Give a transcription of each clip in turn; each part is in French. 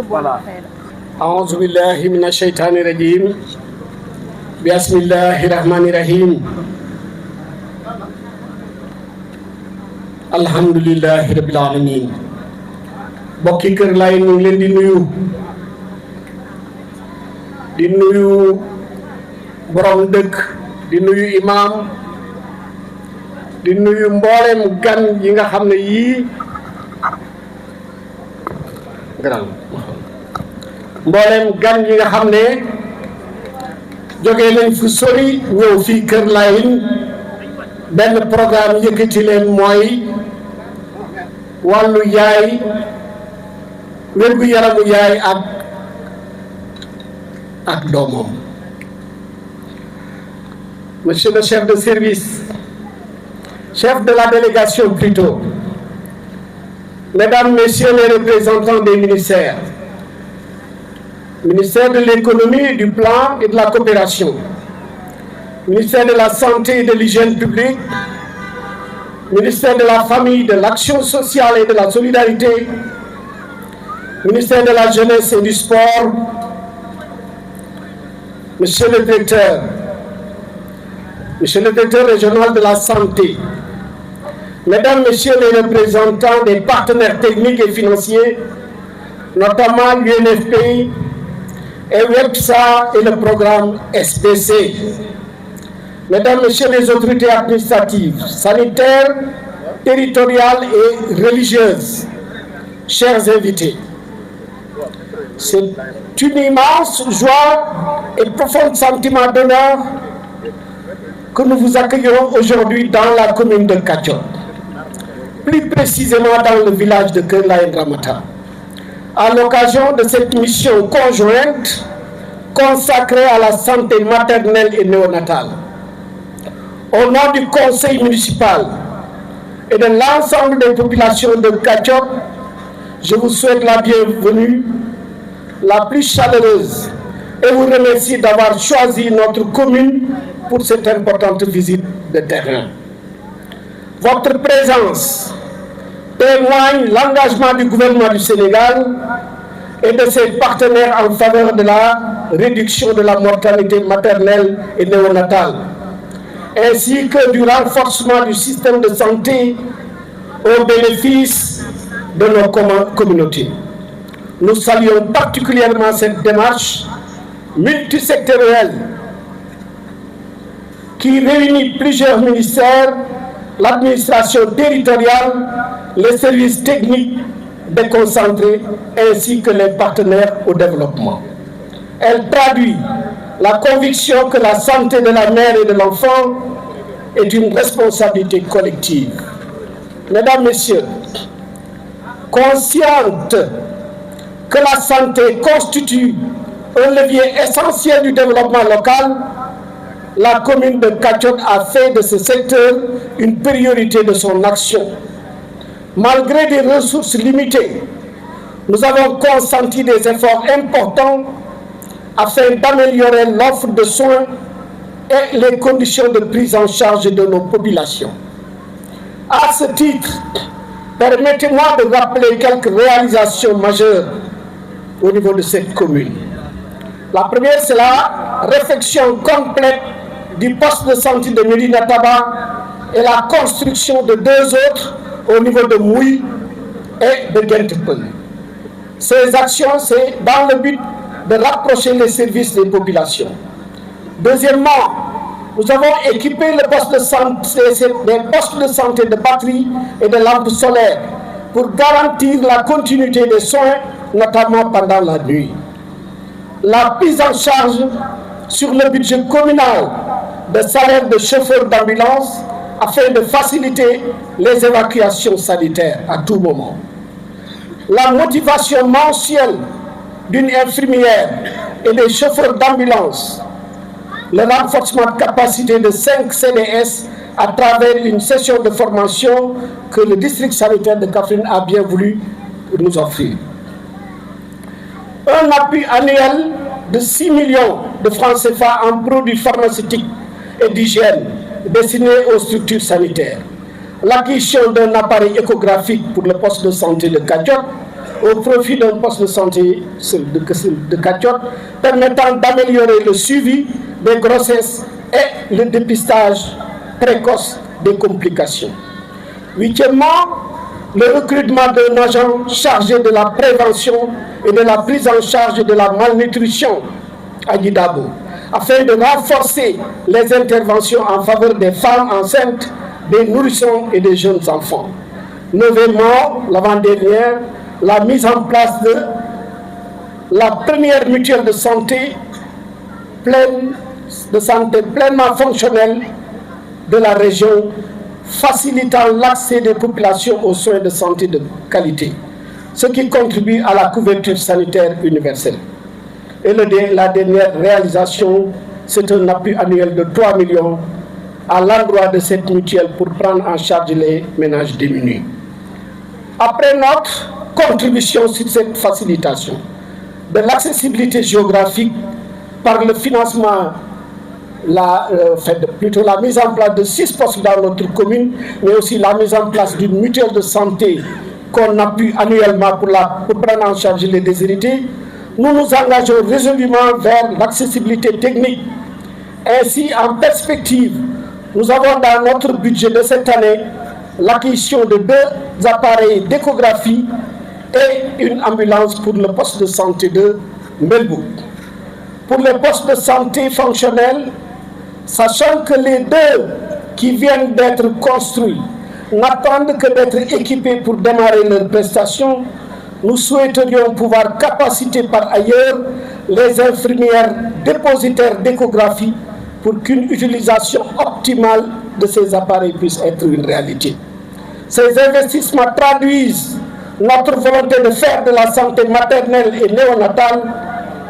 voilà. أعوذ بالله من الشيطان الرجيم بسم الله الرحمن الرحيم الحمد لله رب العالمين bokki Kër Laye ñu ngi leen di nuyu borom dëkk di nuyu imam di nuyu mboolem gan yi nga xam ne yii mboolem gan yi nga xam ne jógee nañ fu sori ñëw fii Kër Laye benn programme yëkkati leen mooy wàllu yaay wérgu yaramu yaay ak doomam. Monsieur le chef de service, chef de la délégation plutôt, mesdames, messieurs les représentants des ministères, ministère de l'économie, du plan et de la coopération, ministère de la santé et de l'hygiène publique, ministère de la famille, de l'action sociale et de la solidarité, ministère de la jeunesse et du sport, monsieur le directeur régional de la santé, mesdames, messieurs les représentants des partenaires techniques et financiers, notamment l'UNFPI, et WEPSA et le programme SPC, mesdames, messieurs les autorités administratives, sanitaires, territoriales et religieuses, chers invités, c'est une immense joie et profond sentiment d'honneur que nous vous accueillons aujourd'hui dans la commune de Kadior, plus précisément dans le village de Kër Laye Ramata, à l'occasion de cette mission conjointe consacrée à la santé maternelle et néonatale. Au nom du conseil municipal et de l'ensemble des populations de Kadior, je vous souhaite la bienvenue, la plus chaleureuse, et vous remercie d'avoir choisi notre commune pour cette importante visite de terrain. Votre présence témoigne l'engagement du gouvernement du Sénégal et de ses partenaires en faveur de la réduction de la mortalité maternelle et néonatale, ainsi que du renforcement du système de santé au bénéfice de nos communautés. Nous saluons particulièrement cette démarche multisectorielle qui réunit plusieurs ministères, l'administration territoriale, les services techniques déconcentrés ainsi que les partenaires au développement. Elle traduit la conviction que la santé de la mère et de l'enfant est une responsabilité collective. Mesdames, Messieurs, consciente que la santé constitue un levier essentiel du développement local, la commune de Kadior a fait de ce secteur une priorité de son action. Malgré des ressources limitées, nous avons consenti des efforts importants afin d'améliorer l'offre de soins et les conditions de prise en charge de nos populations. À ce titre, permettez-moi de rappeler quelques réalisations majeures au niveau de cette commune. La première, c'est la réfection complète du poste de santé de Médina Taba et la construction de 2 autres au niveau de Mouy et de Guentepel. Ces actions, c'est dans le but de rapprocher les services des populations. Deuxièmement, nous avons équipé les postes de santé de batteries et de lampes solaires pour garantir la continuité des soins, notamment pendant la nuit. La prise en charge sur le budget communal de salaires de chauffeurs d'ambulance afin de faciliter les évacuations sanitaires à tout moment. La motivation mensuelle d'une infirmière et des chauffeurs d'ambulance, le renforcement de capacité de 5 CDS à travers une session de formation que le district sanitaire de Kaffrine a bien voulu nous offrir. Un appui annuel de 6 millions de francs CFA en produits pharmaceutiques et d'hygiène destinés aux structures sanitaires. l'acquisition d'un appareil échographique pour le poste de santé de Kadiot au profit d'un poste de santé de Kadiot, permettant d'améliorer le suivi des grossesses et le dépistage précoce des complications. Huitièmement, le recrutement d'un agent chargé de la prévention et de la prise en charge de la malnutrition à Guidabo, afin de renforcer les interventions en faveur des femmes enceintes, des nourrissons et des jeunes enfants. Neuvièmement, l'avant-dernière, la mise en place de la première mutuelle de santé pleinement fonctionnelle de la région, facilitant l'accès des populations aux soins de santé de qualité, ce qui contribue à la couverture sanitaire universelle. Et la dernière réalisation, c'est un appui annuel de 3 millions à l'endroit de cette mutuelle pour prendre en charge les ménages démunis. Après notre contribution sur cette facilitation de l'accessibilité géographique par le financement, la mise en place de 6 postes dans notre commune, mais aussi la mise en place d'une mutuelle de santé qu'on appuie annuellement pour prendre en charge les déshérités, nous nous engageons résolument vers l'accessibilité technique. Ainsi, en perspective, nous avons dans notre budget de cette année l'acquisition de 2 appareils d'échographie et une ambulance pour le poste de santé de Mbelbou. Pour les postes de santé fonctionnels, sachant que les 2 qui viennent d'être construits n'attendent que d'être équipés pour démarrer leurs prestations, nous souhaiterions pouvoir capaciter par ailleurs les infirmières dépositaires d'échographie pour qu'une utilisation optimale de ces appareils puisse être une réalité. Ces investissements traduisent notre volonté de faire de la santé maternelle et néonatale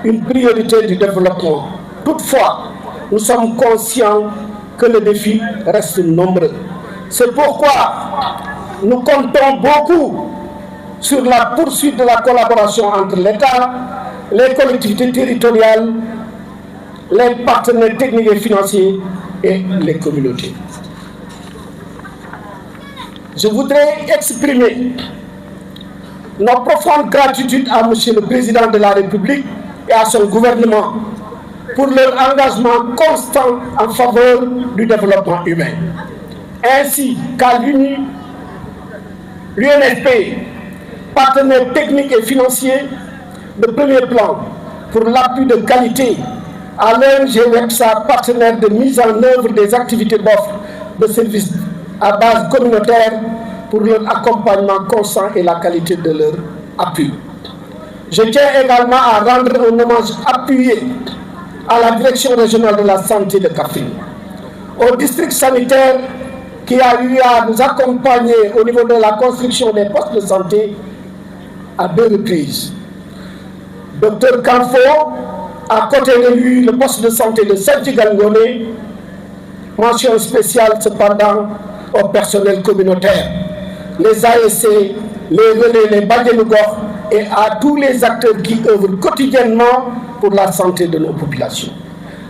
une priorité du développement. Toutefois, nous sommes conscients que les défis restent nombreux. C'est pourquoi nous comptons beaucoup sur la poursuite de la collaboration entre l'État, les collectivités territoriales, les partenaires techniques et financiers et les communautés. Je voudrais exprimer notre profonde gratitude à M. le Président de la République et à son gouvernement pour leur engagement constant en faveur du développement humain, ainsi qu'à l'UNFP, partenaire technique et financier de premier plan pour l'appui de qualité, à l'ONG WEPSA, partenaire de mise en œuvre des activités d'offre de services à base communautaire pour leur accompagnement constant et la qualité de leur appui. Je tiens également à rendre un hommage appuyé à la direction régionale de la santé de Kaffrine, au district sanitaire qui a eu à nous accompagner au niveau de la construction des postes de santé à 2 reprises. Dr Kanfo, à côté de lui, le poste de santé de Saint-Igangone, mention spéciale cependant au personnel communautaire, les ASC, les relais, les Badjanougor et à tous les acteurs qui œuvrent quotidiennement pour la santé de nos populations.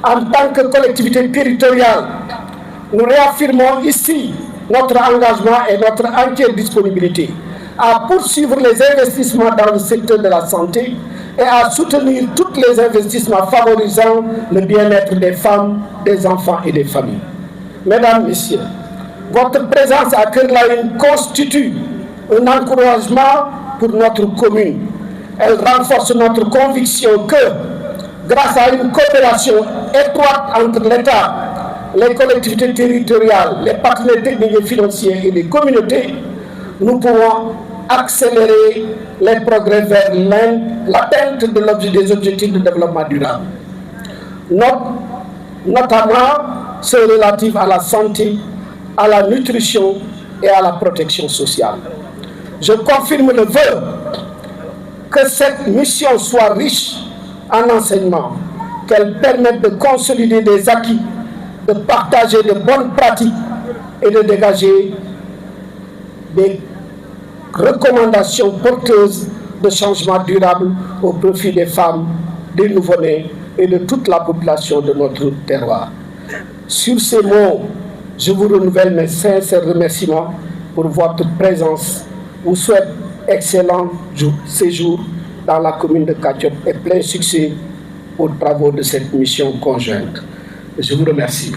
En tant que collectivité territoriale, nous réaffirmons ici notre engagement et notre entière disponibilité à poursuivre les investissements dans le secteur de la santé et à soutenir tous les investissements favorisant le bien-être des femmes, des enfants et des familles. Mesdames, Messieurs, votre présence à Kerlaïne constitue un encouragement pour notre commune. Elle renforce notre conviction que, grâce à une coopération étroite entre l'État, les collectivités territoriales, les partenaires techniques et financiers et les communautés, nous pouvons accélérer les progrès vers l'atteinte des objectifs de développement durable, notamment ceux relatifs à la santé, à la nutrition et à la protection sociale. Je confirme le vœu que cette mission soit riche en enseignements, qu'elle permette de consolider des acquis, de partager de bonnes pratiques et de dégager des recommandations porteuses de changement durable au profit des femmes, des nouveau-nés et de toute la population de notre terroir. Sur ces mots, Je vous renouvelle mes sincères remerciements pour votre présence. Je vous souhaite excellent séjour dans la commune de Kadiop et plein succès aux travaux de cette mission conjointe. Je vous remercie.